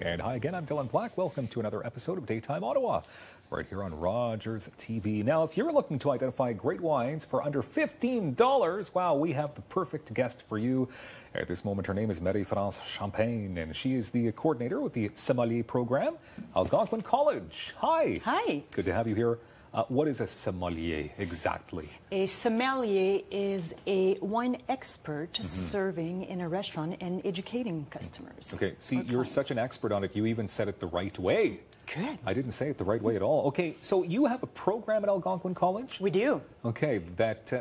And hi again, I'm Dylan Black. Welcome to another episode of Daytime Ottawa, right here on Rogers TV. Now, if you're looking to identify great wines for under $15, wow, we have the perfect guest for you. At this moment, her name is Marie-France Champagne, and she is the coordinator with the Sommelier Program, Algonquin College. Hi. Hi. Good to have you here. What is a sommelier exactly? A sommelier is a wine expert serving in a restaurant and educating customers. Okay, see, you're such an expert on it, you even said it the right way. Good. I didn't say it the right way at all. Okay, so you have a program at Algonquin College? We do. Okay,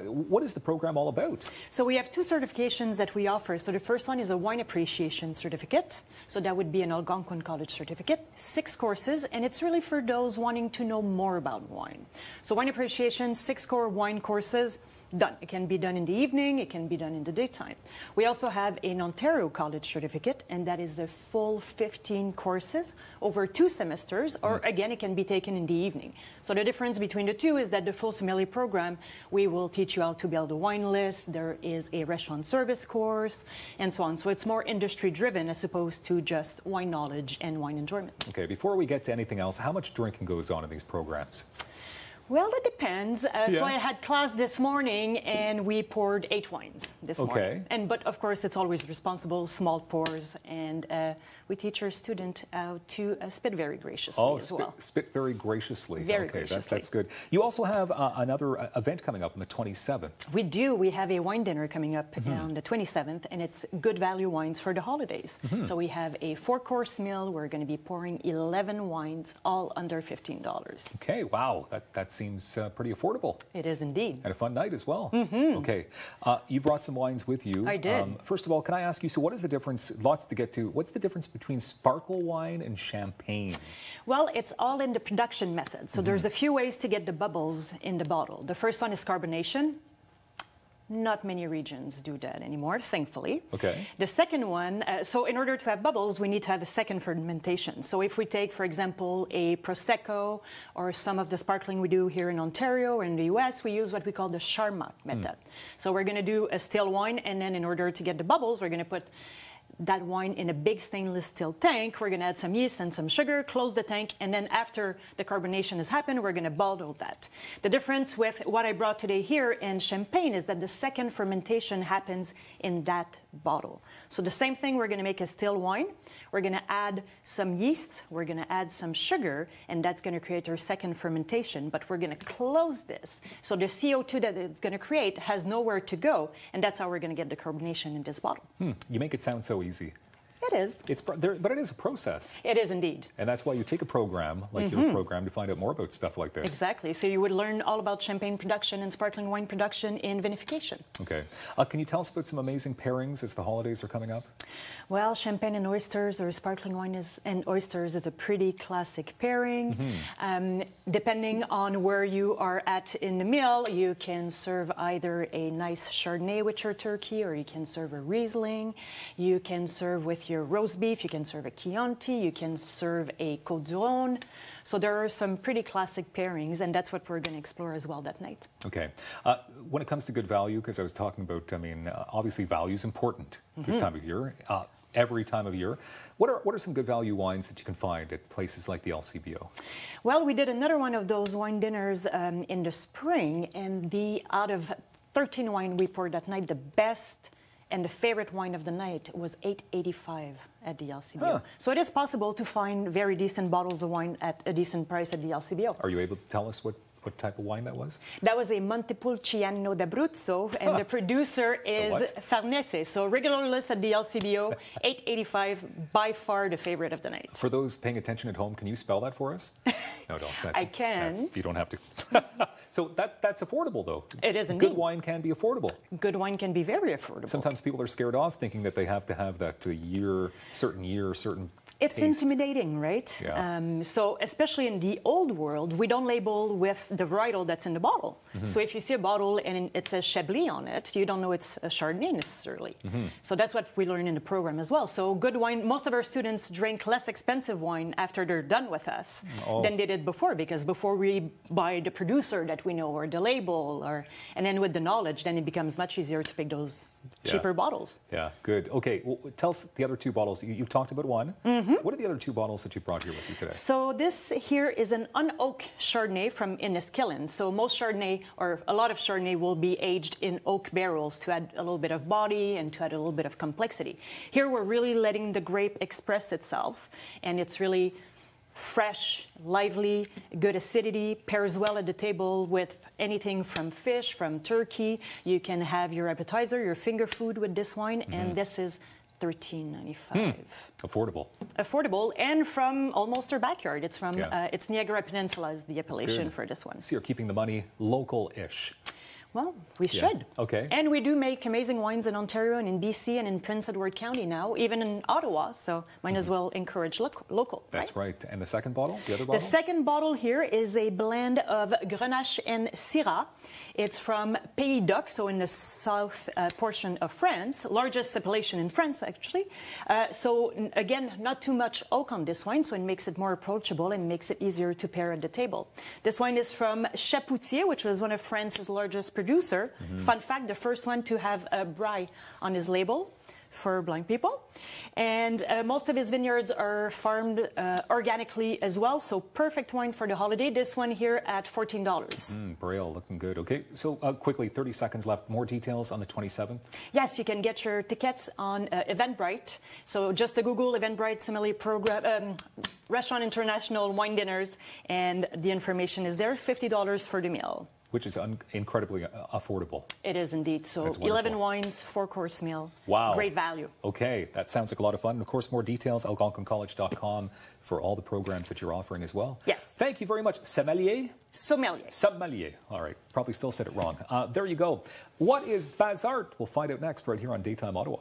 what is the program all about? So we have two certifications that we offer. So the first one is a wine appreciation certificate. So that would be an Algonquin College certificate, 6 courses, and it's really for those wanting to know more about wine. So wine appreciation, 6 core wine courses. Done. It can be done in the evening, it can be done in the daytime. We also have an Ontario College certificate, and that is the full 15 courses over 2 semesters, or again, it can be taken in the evening. So the difference between the two is that the full sommelier program, we will teach you how to build a wine list, there is a restaurant service course, and so on. So it's more industry driven as opposed to just wine knowledge and wine enjoyment. Okay, before we get to anything else, how much drinking goes on in these programs? Well, it depends. So I had class this morning, and we poured 8 wines this morning. But of course, it's always responsible, small pours, and we teach our student how to spit very graciously as well. Spit very graciously. Very graciously. That's good. You also have another event coming up on the 27th. We do. We have a wine dinner coming up on the 27th, and it's good value wines for the holidays. So we have a 4-course meal. We're going to be pouring 11 wines, all under $15. Okay, wow. That seems pretty affordable. It is indeed. And a fun night as well. Okay, you brought some wines with you. I did. First of all, can I ask you, so what is the difference, lots to get to, what's the difference between sparkle wine and champagne? Well, it's all in the production method. So there's a few ways to get the bubbles in the bottle. The first one is carbonation. Not many regions do that anymore, thankfully. Okay. The second one, so in order to have bubbles, we need to have a second fermentation. So if we take, for example, a Prosecco or some of the sparkling we do here in Ontario or in the US, we use what we call the Charmat method. So we're going to do a still wine, and then in order to get the bubbles, we're going to put that wine in a big stainless steel tank. We're going to add some yeast and some sugar, close the tank, and then after the carbonation has happened, we're going to bottle that. The difference with what I brought today here in champagne is that the second fermentation happens in that bottle. So the same thing, we're going to make a still wine. We're going to add some yeast, we're going to add some sugar, and that's going to create our second fermentation, but we're going to close this. So the CO2 that it's going to create has nowhere to go, and that's how we're going to get the carbonation in this bottle. You make it sound so easy. It is. But it is a process. It is indeed. And that's why you take a program, like your program, to find out more about stuff like this. Exactly. So you would learn all about champagne production and sparkling wine production in vinification. Okay. Can you tell us about some amazing pairings as the holidays are coming up? Well, champagne and oysters, or sparkling wine and oysters, is a pretty classic pairing. Depending on where you are at in the meal, you can serve either a nice Chardonnay with your turkey, or you can serve a Riesling. You can serve with your roast beef, you can serve a Chianti, you can serve a Côte du Rhône. So there are some pretty classic pairings, and that's what we're going to explore as well that night. Okay. When it comes to good value, because I was talking about, obviously value is important this time of year, every time of year. What are some good value wines that you can find at places like the LCBO? Well, we did another one of those wine dinners in the spring, and out of 13 wine we poured that night, the best and the favorite wine of the night was $8.85 at the LCBO. So it is possible to find very decent bottles of wine at a decent price at the LCBO. Are you able to tell us what type of wine that was? That was a Montepulciano d'Abruzzo, and the producer is Farnese. So regular list at the LCBO, $8.85, by far the favorite of the night. For those paying attention at home, can you spell that for us? No, don't. I can. You don't have to. So that's affordable, though. It is indeed. Good wine can be affordable. Good wine can be very affordable. Sometimes people are scared off, thinking that they have to have that certain It's taste. Intimidating, right? Yeah. So especially in the old world, we don't label with the varietal that's in the bottle. So if you see a bottle and it says Chablis on it, you don't know it's a Chardonnay necessarily. So that's what we learn in the program as well. So good wine, most of our students drink less expensive wine after they're done with us than they did before, because before we buy the producer that we know, or the label, and then with the knowledge, then it becomes much easier to pick those cheaper bottles. Yeah, good. Okay, well, tell us the other 2 bottles. You've talked about one. What are the other two bottles that you brought here with you today? So this here is an unoaked Chardonnay from Inniskillen. So most Chardonnay, or a lot of Chardonnay, will be aged in oak barrels to add a little bit of body and to add a little bit of complexity. Here we're really letting the grape express itself, and it's really fresh, lively, good acidity, pairs well at the table with anything from fish, from turkey. You can have your appetizer, your finger food with this wine, and this is $13.95. Affordable. Affordable, and from almost our backyard. It's from it's Niagara Peninsula is the appellation for this one. So you're keeping the money local-ish. Well, we should. Okay. And we do make amazing wines in Ontario and in BC and in Prince Edward County now, even in Ottawa. So might as well encourage local. That's right. And the second bottle, the other bottle? The second bottle here is a blend of Grenache and Syrah. It's from Pays d'Oc, so in the south portion of France, largest appellation in France, actually. So again, not too much oak on this wine, so it makes it more approachable and makes it easier to pair at the table. This wine is from Chapoutier, which was one of France's largest producer. Fun fact, the first one to have a braille on his label for blind people. And most of his vineyards are farmed organically as well, so perfect wine for the holiday. This one here at $14. Braille, looking good. Okay, so quickly, 30 seconds left. More details on the 27th? Yes, you can get your tickets on Eventbrite. So just Google Eventbrite Sommelier Program, Restaurant International Wine Dinners, and the information is there, $50 for the meal. Which is incredibly affordable. It is indeed. So 11 wines, 4-course meal. Wow. Great value. Okay, that sounds like a lot of fun. And of course, more details, algonquincollege.com for all the programs that you're offering as well. Yes. Thank you very much. Sommelier? Sommelier. Sommelier. All right. Probably still said it wrong. There you go. What is Bazart? We'll find out next right here on Daytime Ottawa.